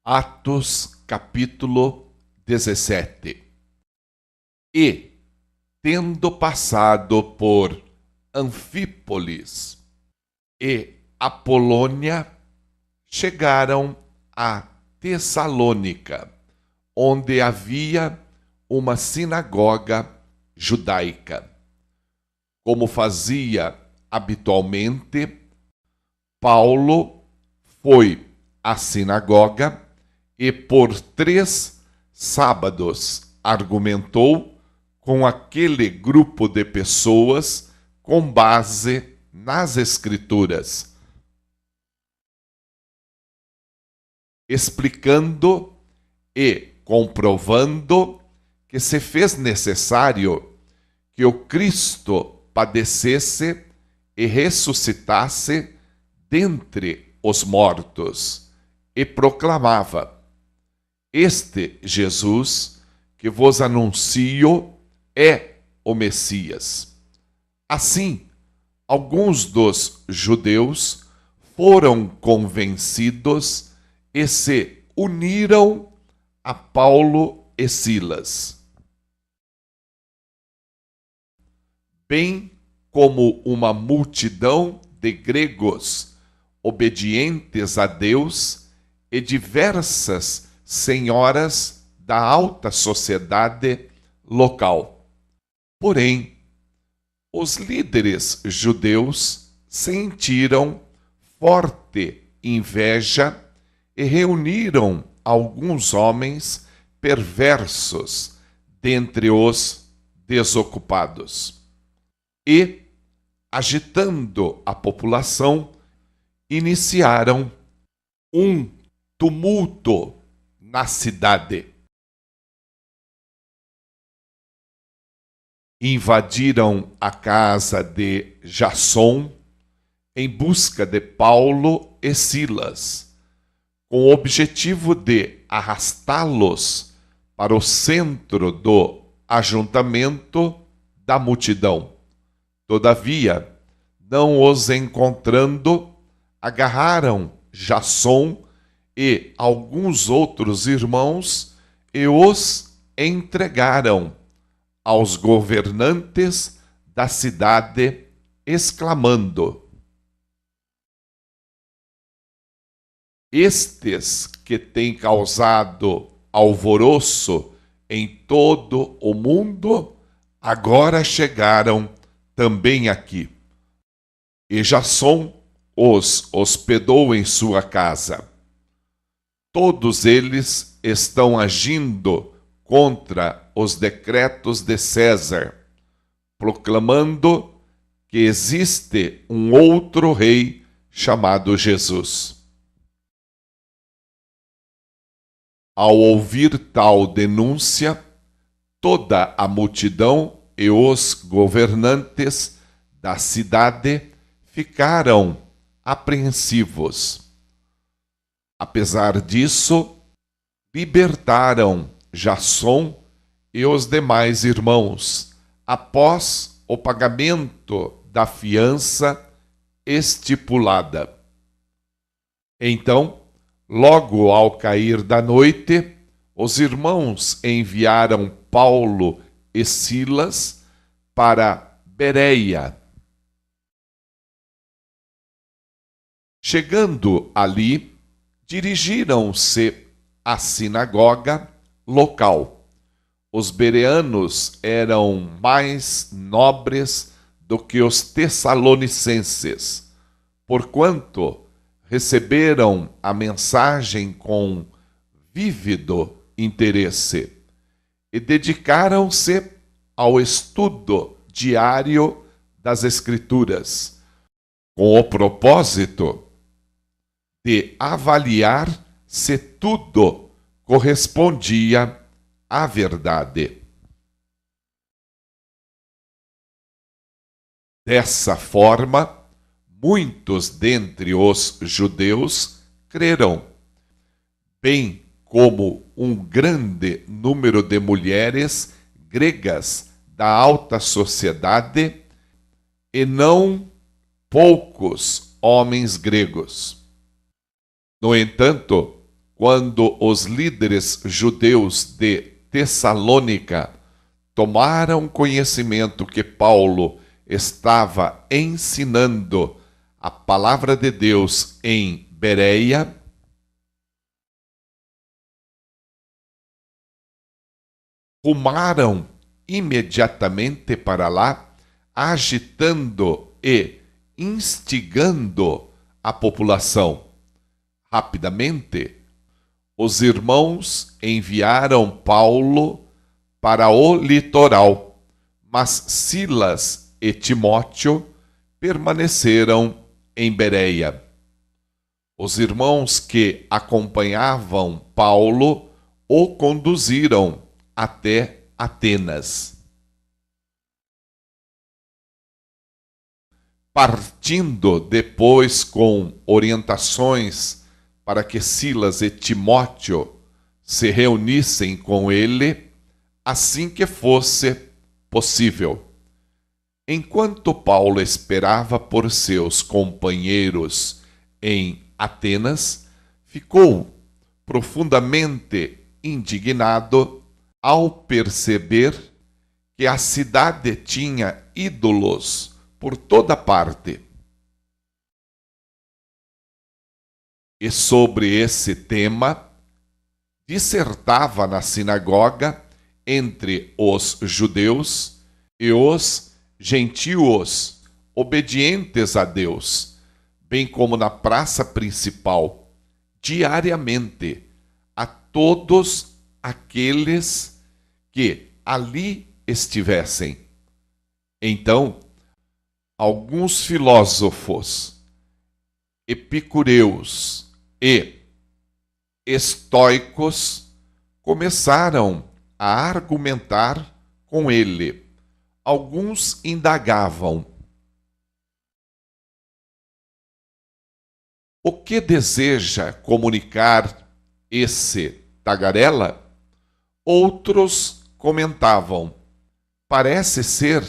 Atos, capítulo 17. E, tendo passado por Anfípolis e Apolônia, chegaram a Tessalônica, onde havia uma sinagoga judaica. Como fazia habitualmente, Paulo foi à sinagoga e por 3 sábados argumentou com aquele grupo de pessoas com base nas Escrituras, explicando e comprovando que se fez necessário que o Cristo padecesse e ressuscitasse dentre os mortos, e proclamava: Este Jesus que vos anuncio é o Messias. Assim, alguns dos judeus foram convencidos e se uniram a Paulo e Silas, bem como uma multidão de gregos obedientes a Deus e diversas senhoras da alta sociedade local. Porém, os líderes judeus sentiram forte inveja e reuniram alguns homens perversos dentre os desocupados. E, agitando a população, iniciaram um tumulto na cidade. Invadiram a casa de Jasson em busca de Paulo e Silas, com o objetivo de arrastá-los para o centro do ajuntamento da multidão. Todavia, não os encontrando, agarraram Jasson e alguns outros irmãos e os entregaram aos governantes da cidade, exclamando: Estes que têm causado alvoroço em todo o mundo, agora chegaram também aqui. E Jasson os hospedou em sua casa. Todos eles estão agindo contra os decretos de César, proclamando que existe um outro rei chamado Jesus. Ao ouvir tal denúncia, toda a multidão e os governantes da cidade ficaram apreensivos. Apesar disso, libertaram Jasson e os demais irmãos, após o pagamento da fiança estipulada. Então, logo ao cair da noite, os irmãos enviaram Paulo e Silas para Bereia. Chegando ali, dirigiram-se à sinagoga local. Os bereanos eram mais nobres do que os tessalonicenses, porquanto receberam a mensagem com vívido interesse e dedicaram-se ao estudo diário das Escrituras, com o propósito de avaliar se tudo correspondia à verdade. Dessa forma, muitos dentre os judeus creram, bem como um grande número de mulheres gregas da alta sociedade e não poucos homens gregos. No entanto, quando os líderes judeus de Tessalônica tomaram conhecimento que Paulo estava ensinando a palavra de Deus em Bereia, rumaram imediatamente para lá, agitando e instigando a população. Rapidamente, os irmãos enviaram Paulo para o litoral, mas Silas e Timóteo permaneceram em Bereia. Os irmãos que acompanhavam Paulo o conduziram até Atenas. Partindo depois com orientações para que Silas e Timóteo se reunissem com ele, assim que fosse possível. Enquanto Paulo esperava por seus companheiros em Atenas, ficou profundamente indignado ao perceber que a cidade tinha ídolos por toda parte. E sobre esse tema, dissertava na sinagoga entre os judeus e os gentios obedientes a Deus, bem como na praça principal, diariamente, a todos aqueles que ali estivessem. Então, alguns filósofos, epicureus e estoicos começaram a argumentar com ele. Alguns indagavam: o que deseja comunicar esse tagarela? Outros comentavam: parece ser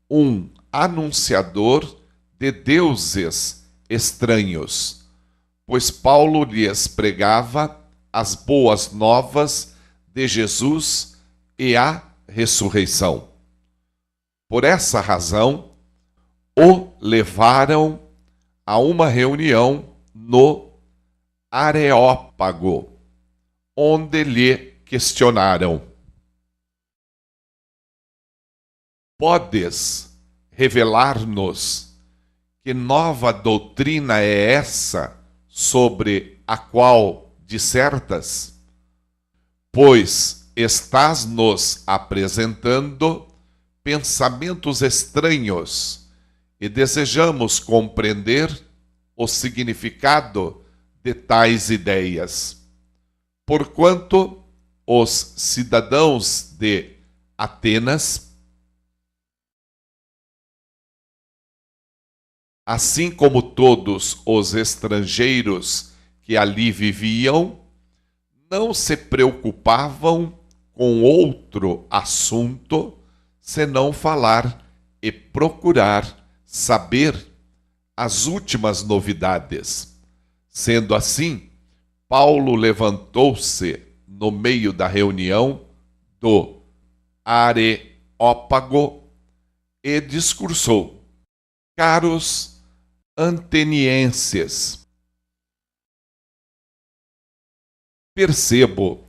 um anunciador de deuses estranhos, pois Paulo lhes pregava as boas novas de Jesus e a ressurreição. Por essa razão, o levaram a uma reunião no Areópago, onde lhe questionaram: podes revelar-nos que nova doutrina é essa sobre a qual dissertas? Pois estás nos apresentando pensamentos estranhos e desejamos compreender o significado de tais ideias. Porquanto os cidadãos de Atenas, assim como todos os estrangeiros que ali viviam, não se preocupavam com outro assunto senão falar e procurar saber as últimas novidades. Sendo assim, Paulo levantou-se no meio da reunião do Areópago e discursou: caros atenienses, percebo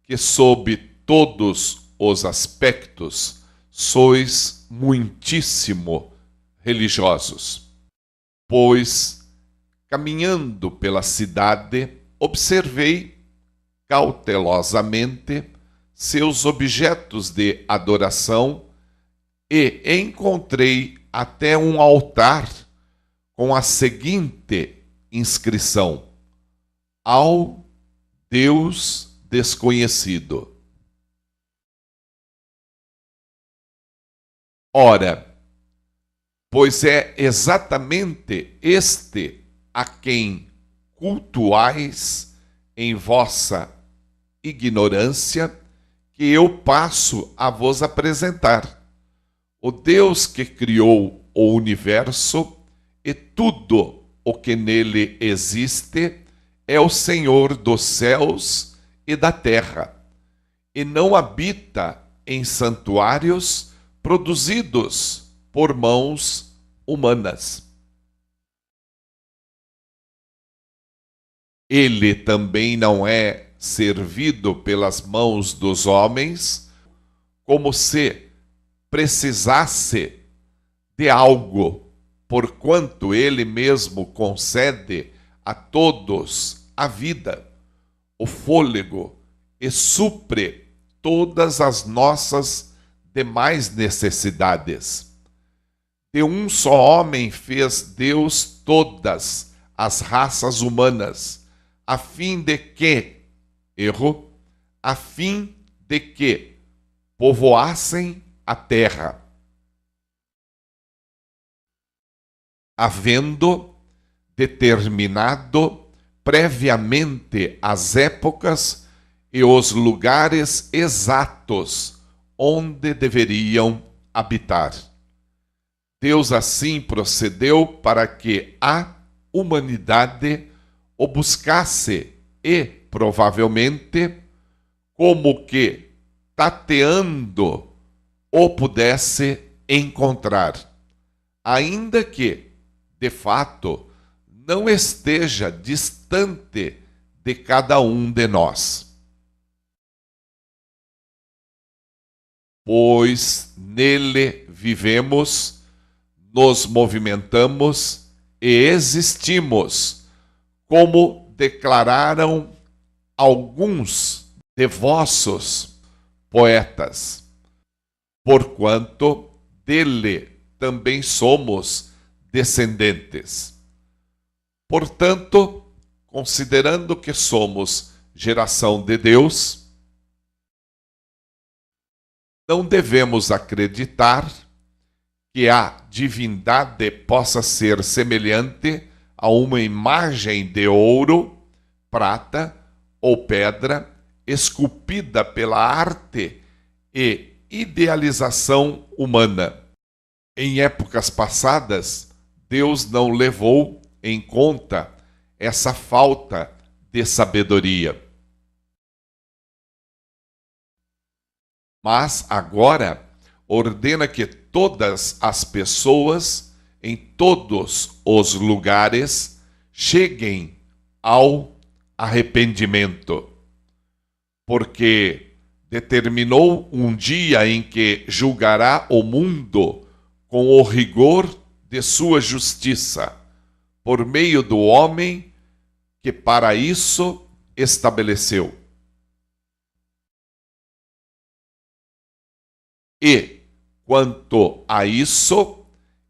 que sob todos os aspectos sois muitíssimo religiosos, pois, caminhando pela cidade, observei cautelosamente seus objetos de adoração e encontrei até um altar com a seguinte inscrição: ao Deus desconhecido. Ora, pois é exatamente este a quem cultuais em vossa ignorância que eu passo a vos apresentar, O Deus que criou o universo e tudo o que nele existe é o Senhor dos céus e da terra, e não habita em santuários produzidos por mãos humanas. Ele também não é servido pelas mãos dos homens, como se precisasse de algo, porquanto ele mesmo concede a todos a vida, o fôlego, e supre todas as nossas demais necessidades. De um só homem fez Deus todas as raças humanas, a fim de que povoassem a terra, havendo determinado previamente as épocas e os lugares exatos onde deveriam habitar. Deus assim procedeu para que a humanidade o buscasse e, provavelmente, como que tateando, o pudesse encontrar, ainda que, de fato, não esteja distante de cada um de nós. Pois nele vivemos, nos movimentamos e existimos, como declararam alguns de vossos poetas, porquanto dele também somos descendentes. Portanto, considerando que somos geração de Deus, não devemos acreditar que a divindade possa ser semelhante a uma imagem de ouro, prata ou pedra, esculpida pela arte e idealização humana. Em épocas passadas, Deus não levou em conta essa falta de sabedoria. Mas agora ordena que todas as pessoas, em todos os lugares, cheguem ao arrependimento, porque determinou um dia em que julgará o mundo com o rigor de sua justiça, por meio do homem que para isso estabeleceu. E, quanto a isso,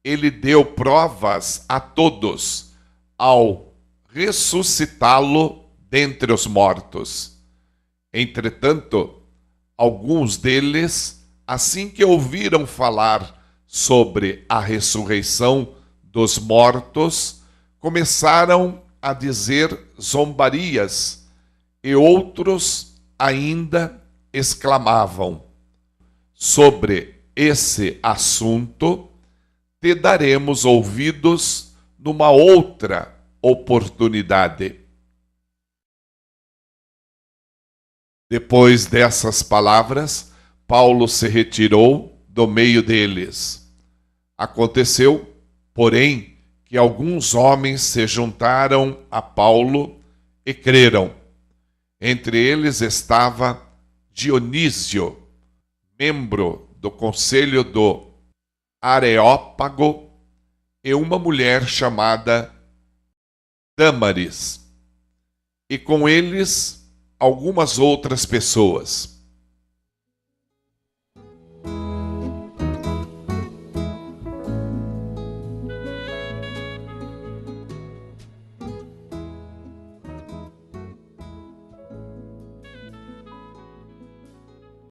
ele deu provas a todos ao ressuscitá-lo dentre os mortos. Entretanto, alguns deles, assim que ouviram falar sobre a ressurreição dos mortos, começaram a dizer zombarias, e outros ainda exclamavam: sobre esse assunto te daremos ouvidos numa outra oportunidade. Depois dessas palavras, Paulo se retirou do meio deles. Aconteceu, porém, que alguns homens se juntaram a Paulo e creram. Entre eles estava Dionísio, membro do conselho do Areópago, e uma mulher chamada Dâmaris, e com eles algumas outras pessoas.